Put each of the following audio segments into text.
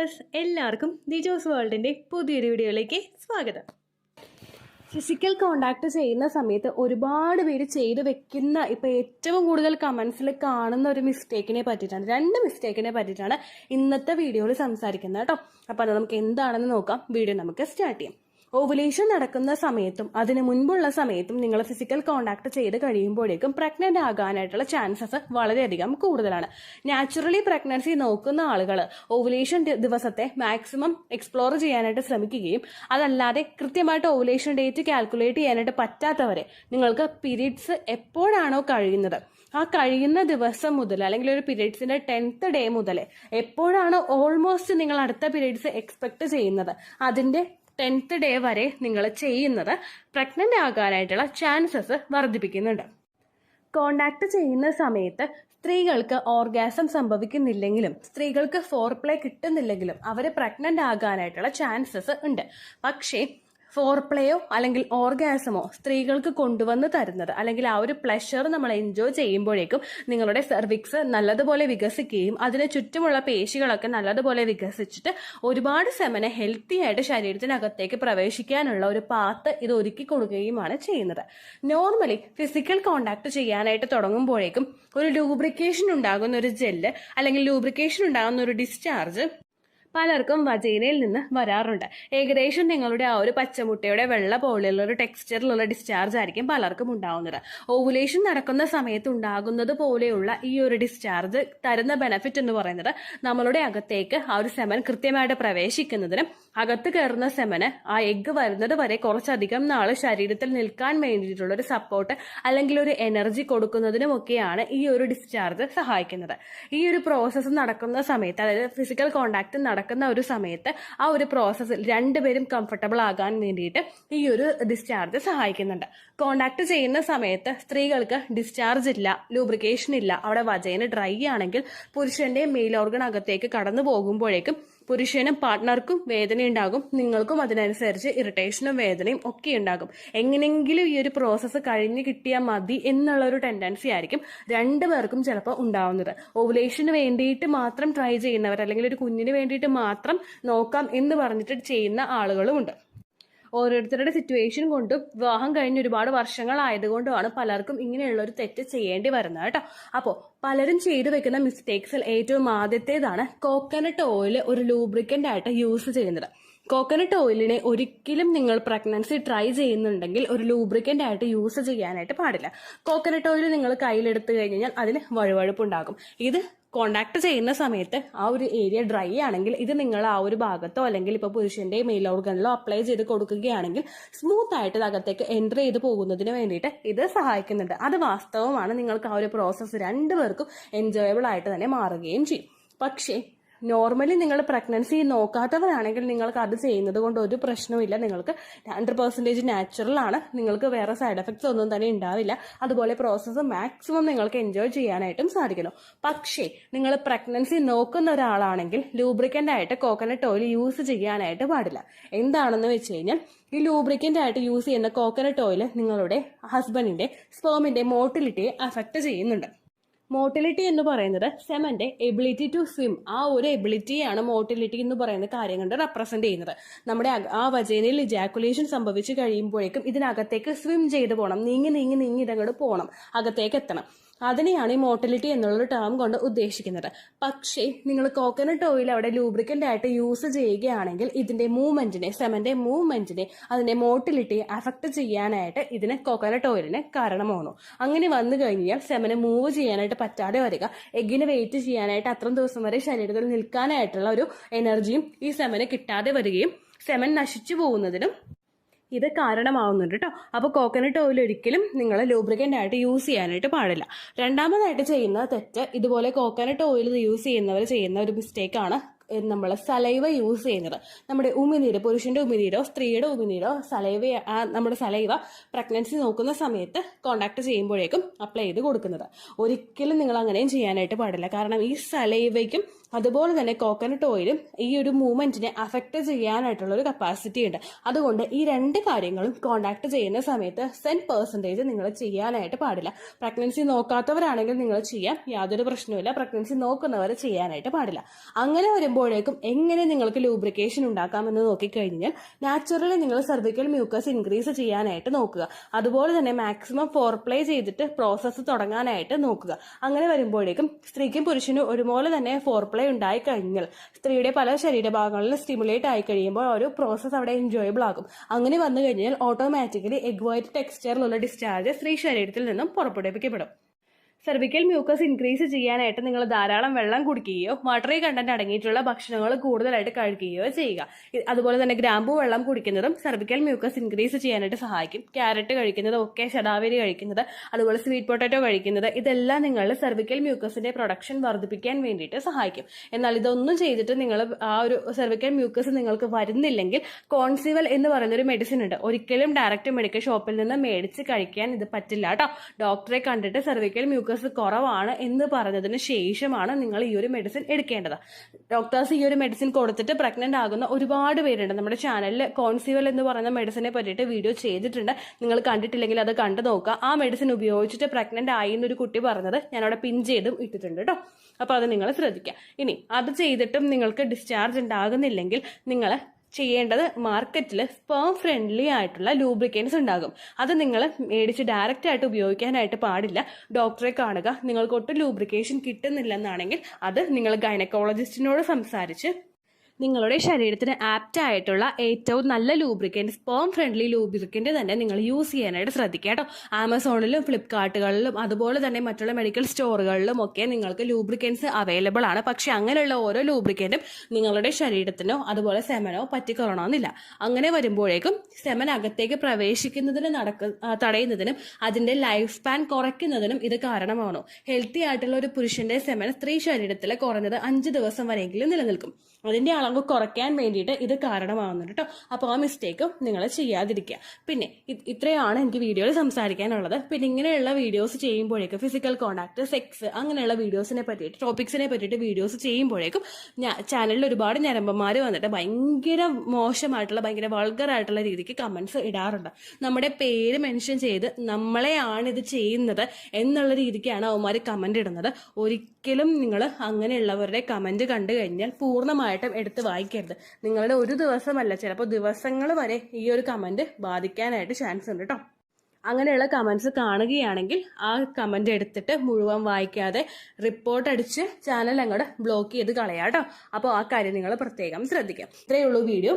Dears, എല്ലാവർക്കും ദിജോസ് വേൾഡിൻ്റെ പുതിയൊരു വീഡിയോയിലേക്ക് സ്വാഗതം. ഫിസിക്കൽ കോണ്ടാക്ട് ചെയ്യുന്ന സമയത്ത് ഒരുപാട് പേര് ചെയ്ത് വെക്കുന്ന ഇപ്പോൾ ഏറ്റവും കൂടുതൽ കമൻസിൽ കാണുന്ന ഒരു മിസ്റ്റേക്കിനെ പറ്റിയിട്ടാണ്, 2 മിസ്റ്റേക്കിനെ പറ്റിയിട്ടാണ് ഇന്നത്തെ വീഡിയോയിൽ സംസാരിക്കുന്നത് കേട്ടോ. അപ്പോൾ അത് നമുക്ക് എന്താണെന്ന് നോക്കാം. വീഡിയോ നമുക്ക് സ്റ്റാർട്ട് ചെയ്യാം. ഓവുലേഷൻ നടക്കുന്ന സമയത്തും അതിന് മുൻപുള്ള സമയത്തും നിങ്ങൾ ഫിസിക്കൽ കോണ്ടാക്ട് ചെയ്ത് കഴിയുമ്പോഴേക്കും പ്രഗ്നന്റ് ആകാനായിട്ടുള്ള ചാൻസസ് വളരെയധികം കൂടുതലാണ്. നാച്ചുറലി പ്രഗ്നൻസി നോക്കുന്ന ആളുകൾ ഓവുലേഷൻ ദിവസത്തെ മാക്സിമം എക്സ്പ്ലോർ ചെയ്യാനായിട്ട് ശ്രമിക്കുകയും അതല്ലാതെ കൃത്യമായിട്ട് ഓവുലേഷൻ ഡേറ്റ് കാൽക്കുലേറ്റ് ചെയ്യാനായിട്ട് പറ്റാത്തവരെ നിങ്ങൾക്ക് പീരീഡ്സ് എപ്പോഴാണോ കഴിയുന്നത് ആ കഴിയുന്ന ദിവസം മുതൽ അല്ലെങ്കിൽ ഒരു പീരീഡ്സിന്റെ 10th ഡേ മുതൽ എപ്പോഴാണോ ഓൾമോസ്റ്റ് നിങ്ങൾ അടുത്ത പീരീഡ്സ് എക്സ്പെക്ട് ചെയ്യുന്നത് അതിന്റെ 10th ഡേ വരെ നിങ്ങൾ ചെയ്യുന്നത് പ്രഗ്നന്റ് ആകാനായിട്ടുള്ള ചാൻസസ് വർദ്ധിപ്പിക്കുന്നുണ്ട്. കോണ്ടാക്ട് ചെയ്യുന്ന സമയത്ത് സ്ത്രീകൾക്ക് ഓർഗാസം സംഭവിക്കുന്നില്ലെങ്കിലും സ്ത്രീകൾക്ക് ഫോർപ്ലേ കിട്ടുന്നില്ലെങ്കിലും അവർ പ്രഗ്നന്റ് ആകാനായിട്ടുള്ള ചാൻസസ് ഉണ്ട്. പക്ഷേ ഫോർപ്ലേയോ അല്ലെങ്കിൽ ഓർഗാസമോ സ്ത്രീകൾക്ക് കൊണ്ടുവന്ന് തരുന്നത് അല്ലെങ്കിൽ ആ ഒരു പ്ലഷർ നമ്മൾ എൻജോയ് ചെയ്യുമ്പോഴേക്കും നിങ്ങളുടെ സെർവിക്സ് നല്ലതുപോലെ വികസിക്കുകയും അതിന് ചുറ്റുമുള്ള പേശികളൊക്കെ നല്ലതുപോലെ വികസിച്ചിട്ട് ഒരുപാട് സെമനെ ഹെൽത്തി ആയിട്ട് ശരീരത്തിനകത്തേക്ക് പ്രവേശിക്കാനുള്ള ഒരു പാത്ത് ഇത് ഒരുക്കി കൊടുക്കുകയുമാണ് ചെയ്യുന്നത്. നോർമലി ഫിസിക്കൽ കോണ്ടാക്ട് ചെയ്യാനായിട്ട് തുടങ്ങുമ്പോഴേക്കും ഒരു ലൂബ്രിക്കേഷൻ ഉണ്ടാകുന്ന ഒരു ജെല്ല് അല്ലെങ്കിൽ ലൂബ്രിക്കേഷൻ ഉണ്ടാകുന്ന ഒരു ഡിസ്ചാർജ് പലർക്കും വജൈനയിൽ നിന്ന് വരാറുണ്ട്. ഏകദേശം നിങ്ങളുടെ ആ ഒരു പച്ചമുട്ടയുടെ വെള്ള പോലെയുള്ള ഒരു ടെക്സ്ചറിലുള്ള ഡിസ്ചാർജ് ആയിരിക്കും പലർക്കും ഉണ്ടാവുന്നത്. ഓവുലേഷൻ നടക്കുന്ന സമയത്ത് ഉണ്ടാകുന്നത് പോലെയുള്ള ഈ ഒരു ഡിസ്ചാർജ് തരുന്ന ബെനഫിറ്റ് എന്ന് പറയുന്നത് നമ്മളുടെ അകത്തേക്ക് ആ ഒരു സെമൻ കൃത്യമായിട്ട് പ്രവേശിക്കുന്നതിനും അകത്ത് കയറുന്ന സെമന് ആ എഗ്ഗ് വരുന്നത് വരെ കുറച്ചധികം നാള് ശരീരത്തിൽ നിൽക്കാൻ വേണ്ടിയിട്ടുള്ള ഒരു സപ്പോർട്ട് അല്ലെങ്കിൽ ഒരു എനർജി കൊടുക്കുന്നതിനുമൊക്കെയാണ് ഈ ഒരു ഡിസ്ചാർജ് സഹായിക്കുന്നത്. ഈ ഒരു പ്രോസസ്സ് നടക്കുന്ന സമയത്ത്, അതായത് ഫിസിക്കൽ കോണ്ടാക്ട് നടക്കുന്ന ഒരു സമയത്ത് ആ ഒരു പ്രോസസ്സിൽ രണ്ടുപേരും കംഫർട്ടബിൾ ആകാൻ വേണ്ടിയിട്ട് ഈ ഒരു ഡിസ്ചാർജ് സഹായിക്കുന്നുണ്ട്. കോണ്ടാക്ട് ചെയ്യുന്ന സമയത്ത് സ്ത്രീകൾക്ക് ഡിസ്ചാർജ് ഇല്ല, ലൂബ്രിക്കേഷൻ ഇല്ല, അവിടെ വജൈന ഡ്രൈ ആണെങ്കിൽ പുരുഷന്റെ മെയിൽ ഓർഗൺ അകത്തേക്ക് കടന്നു പോകുമ്പോഴേക്കും പുരുഷനും പാർട്ട്ണർക്കും വേദന ഉണ്ടാകും, നിങ്ങൾക്കും അതിനനുസരിച്ച് ഇറിറ്റേഷനും വേദനയും ഒക്കെ ഉണ്ടാകും. എങ്ങനെയെങ്കിലും ഈ ഒരു പ്രോസസ്സ് കഴിഞ്ഞ് കിട്ടിയാൽ മതി എന്നുള്ള ഒരു ടെൻഡൻസി ആയിരിക്കും രണ്ടുപേർക്കും ചിലപ്പോൾ ഉണ്ടാവുന്നത്. ഓവുലേഷന് വേണ്ടിയിട്ട് മാത്രം ട്രൈ ചെയ്യുന്നവർ അല്ലെങ്കിൽ ഒരു കുഞ്ഞിന് വേണ്ടിയിട്ട് മാത്രം നോക്കാം എന്ന് പറഞ്ഞിട്ട് ചെയ്യുന്ന ആളുകളും ഉണ്ട്. ഓരോരുത്തരുടെ സിറ്റുവേഷൻ കൊണ്ടും വിവാഹം കഴിഞ്ഞ് ഒരുപാട് വർഷങ്ങളായതുകൊണ്ടുമാണ് പലർക്കും ഇങ്ങനെയുള്ള ഒരു തെറ്റ് ചെയ്യേണ്ടി വരുന്നത് കേട്ടോ. അപ്പോൾ പലരും ചെയ്തു വെക്കുന്ന മിസ്റ്റേക്സിൽ ഏറ്റവും ആദ്യത്തേതാണ് കോക്കനട്ട് ഓയിൽ ഒരു ലൂബ്രിക്കൻ്റ് ആയിട്ട് യൂസ് ചെയ്യുന്നത്. കോക്കനട്ട് ഓയിലിനെ ഒരിക്കലും നിങ്ങൾ പ്രഗ്നൻസി ട്രൈ ചെയ്യുന്നുണ്ടെങ്കിൽ ഒരു ലൂബ്രിക്കൻ്റ് ആയിട്ട് യൂസ് ചെയ്യാനായിട്ട് പാടില്ല. കോക്കനട്ട് ഓയിൽ നിങ്ങൾ കയ്യിലെടുത്ത് കഴിഞ്ഞാൽ അതിന് വഴുവഴുപ്പുണ്ടാകും. ഇത് കോണ്ടാക്ട് ചെയ്യുന്ന സമയത്ത് ആ ഒരു ഏരിയ ഡ്രൈ ആണെങ്കിൽ ഇത് നിങ്ങൾ ആ ഒരു ഭാഗത്തോ അല്ലെങ്കിൽ ഇപ്പോൾ പുരുഷന്റെ മെയിൽ ഓർഗനിലോ അപ്ലൈ ചെയ്ത് കൊടുക്കുകയാണെങ്കിൽ സ്മൂത്ത് ആയിട്ട് അകത്തേക്ക് എൻ്റർ ചെയ്ത് പോകുന്നതിന് വേണ്ടിയിട്ട് ഇത് സഹായിക്കുന്നുണ്ട്. അത് വാസ്തവമാണ്. നിങ്ങൾക്ക് ആ ഒരു പ്രോസസ്സ് രണ്ടുപേർക്കും എൻജോയബിൾ ആയിട്ട് തന്നെ മാറുകയും ചെയ്യും. പക്ഷേ നോർമലി നിങ്ങൾ പ്രഗ്നൻസി നോക്കാത്തവരാണെങ്കിൽ നിങ്ങൾക്ക് അത് ചെയ്യുന്നത് കൊണ്ട് ഒരു പ്രശ്നവുമില്ല. നിങ്ങൾക്ക് 100% നാച്ചുറൽ ആണ്, നിങ്ങൾക്ക് വേറെ സൈഡ് എഫക്ട്സ് ഒന്നും തന്നെ ഉണ്ടാവില്ല. അതുപോലെ പ്രോസസ്സ് മാക്സിമം നിങ്ങൾക്ക് എൻജോയ് ചെയ്യാനായിട്ടും സാധിക്കുന്നു. പക്ഷേ നിങ്ങൾ പ്രഗ്നൻസി നോക്കുന്ന ഒരാളാണെങ്കിൽ ലൂബ്രിക്കൻ്റ് ആയിട്ട് കോക്കനട്ട് ഓയിൽ യൂസ് ചെയ്യാനായിട്ട് പാടില്ല. എന്താണെന്ന് വെച്ച് കഴിഞ്ഞാൽ ഈ ലൂബ്രിക്കൻ്റ് ആയിട്ട് യൂസ് ചെയ്യുന്ന കോക്കനട്ട് ഓയിൽ നിങ്ങളുടെ ഹസ്ബൻഡിന്റെ സ്പേമിന്റെ മോട്ടിലിറ്റിയെ അഫക്റ്റ് ചെയ്യുന്നുണ്ട്. മോട്ടിലിറ്റി എന്ന് പറയുന്നത് സെമന്റെ എബിലിറ്റി ടു സ്വിം, ആ ഒരു എബിലിറ്റിയാണ് മോട്ടിലിറ്റി എന്ന് പറയുന്ന കാര്യം കൊണ്ട് റെപ്രസെന്റ് ചെയ്യുന്നത്. നമ്മുടെ ആ വജൈനയിൽ ഇജാക്കുലേഷൻ സംഭവിച്ചു കഴിയുമ്പോഴേക്കും ഇതിനകത്തേക്ക് സ്വിം ചെയ്ത് പോകണം, നീങ്ങി നീങ്ങി നീങ്ങി ഇതങ്ങോട്ട് പോകണം, അകത്തേക്ക് എത്തണം. അതിനെയാണ് ഈ മോട്ടിലിറ്റി എന്നുള്ളൊരു ടേം കൊണ്ട് ഉദ്ദേശിക്കുന്നത്. പക്ഷേ നിങ്ങൾ കോക്കനട്ട് ഓയിൽ അവിടെ ലൂബ്രിക്കൻ്റ് ആയിട്ട് യൂസ് ചെയ്യുകയാണെങ്കിൽ ഇതിന്റെ മൂവ്മെന്റിനെ, സെമന്റെ മൂവ്മെന്റിനെ, അതിന്റെ മോട്ടിലിറ്റിയെ അഫക്ട് ചെയ്യാനായിട്ട് ഇതിന് കോക്കനട്ട് ഓയിലിന് കാരണമാകുന്നു. അങ്ങനെ വന്നു കഴിഞ്ഞാൽ സെമന് മൂവ് ചെയ്യാനായിട്ട് പറ്റാതെ വരിക, എഗ്ഗിന് വെയിറ്റ് ചെയ്യാനായിട്ട് അത്രയും ദിവസം വരെ ശരീരത്തിൽ നിൽക്കാനായിട്ടുള്ള ഒരു എനർജിയും ഈ സെമന് കിട്ടാതെ വരികയും സെമൻ നശിച്ചു പോകുന്നതിനും ഇത് കാരണമാവുന്നുണ്ട് കേട്ടോ. അപ്പോൾ കോക്കനട്ട് ഓയിൽ ഒരിക്കലും നിങ്ങൾ ലൂബ്രിക്കൻ്റ് ആയിട്ട് യൂസ് ചെയ്യാനായിട്ട് പാടില്ല. രണ്ടാമതായിട്ട് ചെയ്യുന്ന തെറ്റ്, ഇതുപോലെ കോക്കനട്ട് ഓയിൽ യൂസ് ചെയ്യുന്നവർ ചെയ്യുന്ന ഒരു മിസ്റ്റേക്കാണ് നമ്മൾ സലൈവ യൂസ് ചെയ്യുന്നത്. നമ്മുടെ ഉമിനീര്, പുരുഷന്റെ ഉമിനീരോ സ്ത്രീയുടെ ഉമിനീരോ നമ്മുടെ സലൈവ പ്രഗ്നൻസി നോക്കുന്ന സമയത്ത് കോണ്ടാക്ട് ചെയ്യുമ്പോഴേക്കും അപ്ലൈ ചെയ്ത് കൊടുക്കുന്നത്. ഒരിക്കലും നിങ്ങൾ അങ്ങനെയും ചെയ്യാനായിട്ട് പാടില്ല. കാരണം ഈ സലൈവയ്ക്കും അതുപോലെ തന്നെ കോക്കനട്ട് ഓയിലും ഈ ഒരു മൂവ്മെന്റിനെ അഫക്റ്റ് ചെയ്യാനായിട്ടുള്ള ഒരു കപ്പാസിറ്റി ഉണ്ട്. അതുകൊണ്ട് ഈ രണ്ട് കാര്യങ്ങളും കോണ്ടാക്ട് ചെയ്യുന്ന സമയത്ത് 100% നിങ്ങൾ ചെയ്യാനായിട്ട് പാടില്ല. പ്രഗ്നൻസി നോക്കാത്തവരാണെങ്കിൽ നിങ്ങൾ ചെയ്യാം, യാതൊരു പ്രശ്നവുമില്ല. പ്രഗ്നൻസി നോക്കുന്നവർ ചെയ്യാനായിട്ട് പാടില്ല. അങ്ങനെ വരുമ്പോഴേക്കും എങ്ങനെ നിങ്ങൾക്ക് ലൂബ്രിക്കേഷൻ ഉണ്ടാക്കാമെന്ന് നോക്കിക്കഴിഞ്ഞാൽ നാച്ചുറലി നിങ്ങൾ സെർവിക്കൽ മ്യൂക്കസ് ഇൻക്രീസ് ചെയ്യാനായിട്ട് നോക്കുക. അതുപോലെ തന്നെ മാക്സിമം ഫോർപ്ലേ ചെയ്തിട്ട് പ്രോസസ്സ് തുടങ്ങാനായിട്ട് നോക്കുക. അങ്ങനെ വരുമ്പോഴേക്കും സ്ത്രീക്കും പുരുഷനും ഒരുപോലെ തന്നെ ഫോർപ്ലേ ഉണ്ടായി കഴിഞ്ഞാൽ സ്ത്രീയുടെ പല ശരീരഭാഗങ്ങളിലും സ്റ്റിമുലേറ്റ് ആയി കഴിയുമ്പോൾ ഒരു പ്രോസസ്സ് അവിടെ എൻജോയബിൾ ആകും. അങ്ങനെ വന്നു കഴിഞ്ഞാൽ ഓട്ടോമാറ്റിക്കലി എഗ് വൈറ്റ് ടെക്സ്ചറിലുള്ള ഡിസ്ചാർജ് സ്ത്രീ ശരീരത്തിൽ നിന്നും പുറപ്പെടുവിക്കപ്പെടും. സെർവിക്കൽ മ്യൂക്കസ് ഇൻക്രീസ് ചെയ്യാനായിട്ട് നിങ്ങൾ ധാരാളം വെള്ളം കുടിക്കുകയോ വാട്ടറി കണ്ടന്റ് അടങ്ങിയിട്ടുള്ള ഭക്ഷണങ്ങൾ കൂടുതലായിട്ട് കഴിക്കുകയോ ചെയ്യുക. അതുപോലെ തന്നെ ഗ്രാമ്പൂ വെള്ളം കുടിക്കുന്നതും സെർവിക്കൽ മ്യൂക്കസ് ഇൻക്രീസ് ചെയ്യാനായിട്ട് സഹായിക്കും. ക്യാരറ്റ് കഴിക്കുന്നത്, ഒക്കെ ശതാവരി കഴിക്കുന്നത്, അതുപോലെ സ്വീറ്റ് പൊട്ടാറ്റോ കഴിക്കുന്നത്, ഇതെല്ലാം നിങ്ങളുടെ സെർവിക്കൽ മ്യൂക്കസിന്റെ പ്രൊഡക്ഷൻ വർദ്ധിപ്പിക്കാൻ വേണ്ടിയിട്ട് സഹായിക്കും. എന്നാൽ ഇതൊന്നും ചെയ്തിട്ട് നിങ്ങൾ ആ ഒരു സെർവിക്കൽ മ്യൂക്കസ് നിങ്ങൾക്ക് വരുന്നില്ലെങ്കിൽ കോൺസിവൽ എന്ന് പറയുന്നൊരു മെഡിസിൻ ഉണ്ട്. ഒരിക്കലും ഡയറക്റ്റ് മെഡിക്കൽ ഷോപ്പിൽ നിന്ന് മേടിച്ച് കഴിക്കാൻ ഇത് പറ്റില്ല കേട്ടോ. ഡോക്ടറെ കണ്ടിട്ട് സെർവിക്കൽ മ്യൂക്കസ് കുറവാണ് എന്ന് പറഞ്ഞതിന് ശേഷമാണ് നിങ്ങൾ ഈ ഒരു മെഡിസിൻ എടുക്കേണ്ടത്. ഡോക്ടേഴ്സ് ഈ ഒരു മെഡിസിൻ കൊടുത്തിട്ട് പ്രഗ്നന്റ് ആകുന്ന ഒരുപാട് പേരുണ്ട്. നമ്മുടെ ചാനലിൽ കോൺസിവൽ എന്ന് പറയുന്ന മെഡിസിനെ പറ്റിയിട്ട് വീഡിയോ ചെയ്തിട്ടുണ്ട്. നിങ്ങൾ കണ്ടിട്ടില്ലെങ്കിൽ അത് കണ്ടു നോക്കുക. ആ മെഡിസിൻ ഉപയോഗിച്ചിട്ട് പ്രഗ്നന്റ് ആയി എന്നൊരു കുട്ടി പറഞ്ഞത് ഞാനവിടെ പിൻ ചെയ്തും ഇട്ടിട്ടുണ്ട് കേട്ടോ. അപ്പോൾ അത് നിങ്ങൾ ശ്രദ്ധിക്കുക. ഇനി അത് ചെയ്തിട്ടും നിങ്ങൾക്ക് ഡിസ്ചാർജ് ഉണ്ടാകുന്നില്ലെങ്കിൽ നിങ്ങൾ ചെയ്യേണ്ടത് മാർക്കറ്റിൽ സ്പേം ഫ്രണ്ട്ലി ആയിട്ടുള്ള ലൂബ്രിക്കൻസ് ഉണ്ടാകും. അത് നിങ്ങൾ മേടിച്ച് ഡയറക്റ്റ് ആയിട്ട് ഉപയോഗിക്കാനായിട്ട് പാടില്ല. ഡോക്ടറെ കാണുക. നിങ്ങൾക്ക് ഒട്ടും ലൂബ്രിക്കേഷൻ കിട്ടുന്നില്ലെന്നാണെങ്കിൽ അത് നിങ്ങൾ ഗൈനക്കോളജിസ്റ്റിനോട് സംസാരിച്ച് നിങ്ങളുടെ ശരീരത്തിന് ആപ്റ്റ് ആയിട്ടുള്ള ഏറ്റവും നല്ല ലൂബ്രിക്കൻറ്റ്, സ്പേം ഫ്രണ്ട്ലി ലൂബ്രിക്കൻറ്റ് തന്നെ നിങ്ങൾ യൂസ് ചെയ്യാനായിട്ട് ശ്രദ്ധിക്കുക കേട്ടോ. ആമസോണിലും ഫ്ലിപ്കാർട്ടുകളിലും അതുപോലെ തന്നെ മറ്റുള്ള മെഡിക്കൽ സ്റ്റോറുകളിലും ഒക്കെ നിങ്ങൾക്ക് ലൂബ്രിക്കൻസ് അവൈലബിൾ ആണ്. പക്ഷെ അങ്ങനെയുള്ള ഓരോ ലൂബ്രിക്കൻറ്റും നിങ്ങളുടെ ശരീരത്തിനോ അതുപോലെ സെമനോ പറ്റിക്കൊള്ളണമെന്നില്ല. അങ്ങനെ വരുമ്പോഴേക്കും സെമൻ അകത്തേക്ക് പ്രവേശിക്കുന്നതിന് തടയുന്നതിനും അതിൻ്റെ ലൈഫ് സ്പാൻ കുറയ്ക്കുന്നതിനും ഇത് കാരണമാണോ. ഹെൽത്തി ആയിട്ടുള്ള ഒരു പുരുഷന്റെ സെമൻ സ്ത്രീ ശരീരത്തിൽ കുറഞ്ഞത് 5 ദിവസം വരെയെങ്കിലും നിലനിൽക്കും. അതിൻ്റെ അളവ് കുറയ്ക്കാൻ വേണ്ടിയിട്ട് ഇത് കാരണമാകുന്നുണ്ട് കേട്ടോ. അപ്പോൾ ആ മിസ്റ്റേക്കും നിങ്ങൾ ചെയ്യാതിരിക്കുക. പിന്നെ ഇത്രയാണ് എനിക്ക് വീഡിയോയിൽ സംസാരിക്കാനുള്ളത്. പിന്നെ ഇങ്ങനെയുള്ള വീഡിയോസ് ചെയ്യുമ്പോഴേക്കും ഫിസിക്കൽ കോണ്ടാക്ട്, സെക്സ്, അങ്ങനെയുള്ള വീഡിയോസിനെ പറ്റിയിട്ട്, ടോപ്പിക്സിനെ പറ്റിയിട്ട് വീഡിയോസ് ചെയ്യുമ്പോഴേക്കും ചാനലിൽ ഒരുപാട് ഞരമ്പന്മാർ വന്നിട്ട് ഭയങ്കര മോശമായിട്ടുള്ള, ഭയങ്കര വൾഗറായിട്ടുള്ള രീതിക്ക് കമൻസ് ഇടാറുണ്ട്. നമ്മുടെ പേര് മെൻഷൻ ചെയ്ത് നമ്മളെയാണ് ഇത് ചെയ്യുന്നത് എന്നുള്ള രീതിക്കാണ് അവന്മാർ കമൻ്റ് ഇടുന്നത്. ഒരിക്കലും നിങ്ങൾ അങ്ങനെയുള്ളവരുടെ കമൻറ്റ് കണ്ടു കഴിഞ്ഞാൽ പൂർണ്ണമായിട്ടും എടുത്ത് വായിക്കരുത്. നിങ്ങളുടെ ഒരു ദിവസമല്ല, ചിലപ്പോൾ ദിവസങ്ങൾ വരെ ഈ ഒരു കമൻറ്റ് ബാധിക്കാനായിട്ട് ചാൻസ് ഉണ്ട് കേട്ടോ. അങ്ങനെയുള്ള കമൻസ് കാണുകയാണെങ്കിൽ ആ കമൻറ്റ് എടുത്തിട്ട് മുഴുവൻ വായിക്കാതെ റിപ്പോർട്ട് അടിച്ച് ചാനൽ അങ്ങോട്ട് ബ്ലോക്ക് ചെയ്ത് കളയാം കേട്ടോ. അപ്പോൾ ആ കാര്യം നിങ്ങൾ പ്രത്യേകം ശ്രദ്ധിക്കാം. ഇത്രയേ ഉള്ളൂ വീഡിയോ.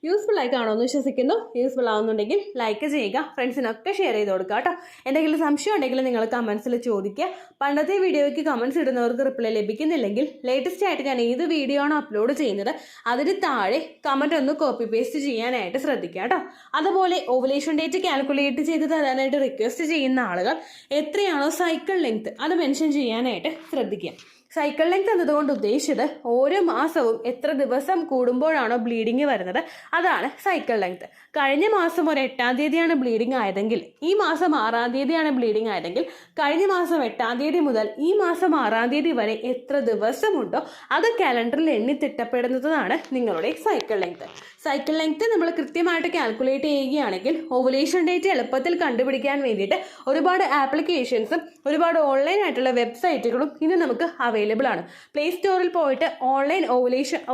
യൂസ്ഫുൾ ആയി കാണുമെന്ന് വിശ്വസിക്കുന്നു. യൂസ്ഫുൾ ആവുന്നുണ്ടെങ്കിൽ ലൈക്ക് ചെയ്യുക, ഫ്രണ്ട്സിനൊക്കെ ഷെയർ ചെയ്ത് കൊടുക്കുക കേട്ടോ. എന്തെങ്കിലും സംശയം ഉണ്ടെങ്കിൽ നിങ്ങൾ കമൻസിൽ ചോദിക്കുക. പണ്ടത്തെ വീഡിയോയ്ക്ക് കമൻസ് ഇടുന്നവർക്ക് റിപ്ലൈ ലഭിക്കുന്നില്ലെങ്കിൽ ലേറ്റസ്റ്റ് ആയിട്ട് ഞാൻ ഏത് വീഡിയോ ആണോ അപ്ലോഡ് ചെയ്യുന്നത് അതിന് താഴെ കമൻറ്റ് ഒന്ന് കോപ്പി പേസ്റ്റ് ചെയ്യാനായിട്ട് ശ്രദ്ധിക്കുക കേട്ടോ. അതുപോലെ ഓവുലേഷൻ ഡേറ്റ് കാൽക്കുലേറ്റ് ചെയ്ത് തരാനായിട്ട് റിക്വസ്റ്റ് ചെയ്യുന്ന ആളുകൾ എത്രയാണോ സൈക്കിൾ ലെങ്ത് അത് മെൻഷൻ ചെയ്യാനായിട്ട് ശ്രദ്ധിക്കുക. സൈക്കിൾ ലെങ്ത് എന്നതുകൊണ്ട് ഉദ്ദേശിച്ചത് ഓരോ മാസവും എത്ര ദിവസം കൂടുമ്പോഴാണോ ബ്ലീഡിങ് വരുന്നത് അതാണ് സൈക്കിൾ ലെങ്ത്. കഴിഞ്ഞ മാസം ഒരു 8-ാം തീയതിയാണ് ബ്ലീഡിങ് ആയതെങ്കിൽ ഈ മാസം 6-ാം തീയതിയാണ് ബ്ലീഡിങ് ആയതെങ്കിൽ കഴിഞ്ഞ മാസം 8-ാം തീയതി മുതൽ ഈ മാസം 6-ാം തീയതി വരെ എത്ര ദിവസമുണ്ടോ അത് കാലണ്ടറിൽ എണ്ണി തിട്ടപ്പെടുന്നതാണ് നിങ്ങളുടെ സൈക്കിൾ ലെങ്ത്. സൈക്കിൾ ലെങ്ത് നമ്മൾ കൃത്യമായിട്ട് കാൽക്കുലേറ്റ് ചെയ്യുകയാണെങ്കിൽ ഓവുലേഷൻ ഡേറ്റ് എളുപ്പത്തിൽ കണ്ടുപിടിക്കാൻ വേണ്ടിയിട്ട് ഒരുപാട് ആപ്ലിക്കേഷൻസും ഒരുപാട് ഓൺലൈൻ ആയിട്ടുള്ള വെബ്സൈറ്റുകളും ഇന്ന് നമുക്ക് അവൈലബിൾ ആണ്. പ്ലേ സ്റ്റോറിൽ പോയിട്ട് ഓൺലൈൻ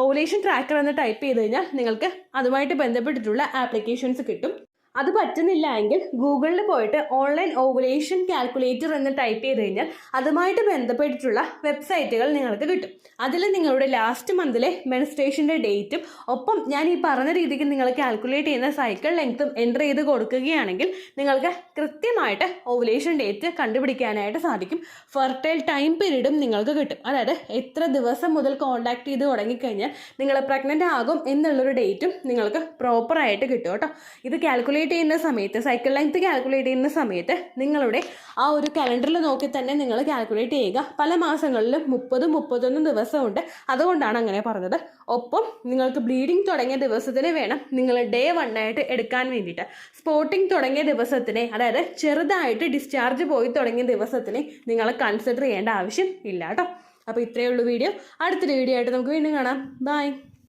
ഓവുലേഷൻ ട്രാക്കർ എന്ന് ടൈപ്പ് ചെയ്ത് കഴിഞ്ഞാൽ നിങ്ങൾക്ക് അതുമായിട്ട് ബന്ധപ്പെട്ടിട്ടുള്ള ആപ്ലിക്കേഷൻസ് കിട്ടും. അത് പറ്റുന്നില്ല എങ്കിൽ ഗൂഗിളിൽ പോയിട്ട് ഓൺലൈൻ ഓവുലേഷൻ കാൽക്കുലേറ്റർ എന്ന് ടൈപ്പ് ചെയ്ത് കഴിഞ്ഞാൽ അതുമായിട്ട് ബന്ധപ്പെട്ടിട്ടുള്ള വെബ്സൈറ്റുകൾ നിങ്ങൾക്ക് കിട്ടും. അതിൽ നിങ്ങളുടെ ലാസ്റ്റ് മന്തിലെ മെൻസ്ട്രേഷൻ്റെ ഡേറ്റും ഒപ്പം ഞാൻ ഈ പറഞ്ഞ രീതിക്ക് നിങ്ങൾ കാൽക്കുലേറ്റ് ചെയ്യുന്ന സൈക്കിൾ ലെങ്ത്തും എൻ്റർ ചെയ്ത് കൊടുക്കുകയാണെങ്കിൽ നിങ്ങൾക്ക് കൃത്യമായിട്ട് ഓവുലേഷൻ ഡേറ്റ് കണ്ടുപിടിക്കാനായിട്ട് സാധിക്കും. ഫെർട്ടൈൽ ടൈം പീരീഡും നിങ്ങൾക്ക് കിട്ടും. അതായത് എത്ര ദിവസം മുതൽ കോൺടാക്ട് ചെയ്ത് തുടങ്ങിക്കഴിഞ്ഞാൽ നിങ്ങൾ പ്രഗ്നൻ്റ് ആകും എന്നുള്ളൊരു ഡേറ്റും നിങ്ങൾക്ക് പ്രോപ്പറായിട്ട് കിട്ടും കേട്ടോ. ഇത് കാൽക്കുലേറ്റ് ചെയ്യുന്ന സമയത്ത്, സൈക്കിൾ ലെങ്ത് കാൽക്കുലേറ്റ് ചെയ്യുന്ന സമയത്ത് നിങ്ങളുടെ ആ ഒരു കലണ്ടറിൽ നോക്കി തന്നെ നിങ്ങൾ കാൽക്കുലേറ്റ് ചെയ്യുക. പല മാസങ്ങളിലും 30-31 ദിവസമുണ്ട്. അതുകൊണ്ടാണ് അങ്ങനെ പറഞ്ഞത്. ഒപ്പം നിങ്ങൾക്ക് ബ്ലീഡിങ് തുടങ്ങിയ ദിവസത്തിന് വേണം നിങ്ങൾ ഡേ 1 ആയിട്ട് എടുക്കാൻ വേണ്ടിയിട്ട്. സ്പോട്ടിങ് തുടങ്ങിയ ദിവസത്തിനെ, അതായത് ചെറുതായിട്ട് ഡിസ്ചാർജ് പോയി തുടങ്ങിയ ദിവസത്തിനെ നിങ്ങൾ കൺസിഡർ ചെയ്യേണ്ട ആവശ്യം ഇല്ല കേട്ടോ. അപ്പോൾ ഇത്രയേ ഉള്ളൂ വീഡിയോ. അടുത്തൊരു വീഡിയോ ആയിട്ട് നമുക്ക് വീണ്ടും കാണാം. ബൈ.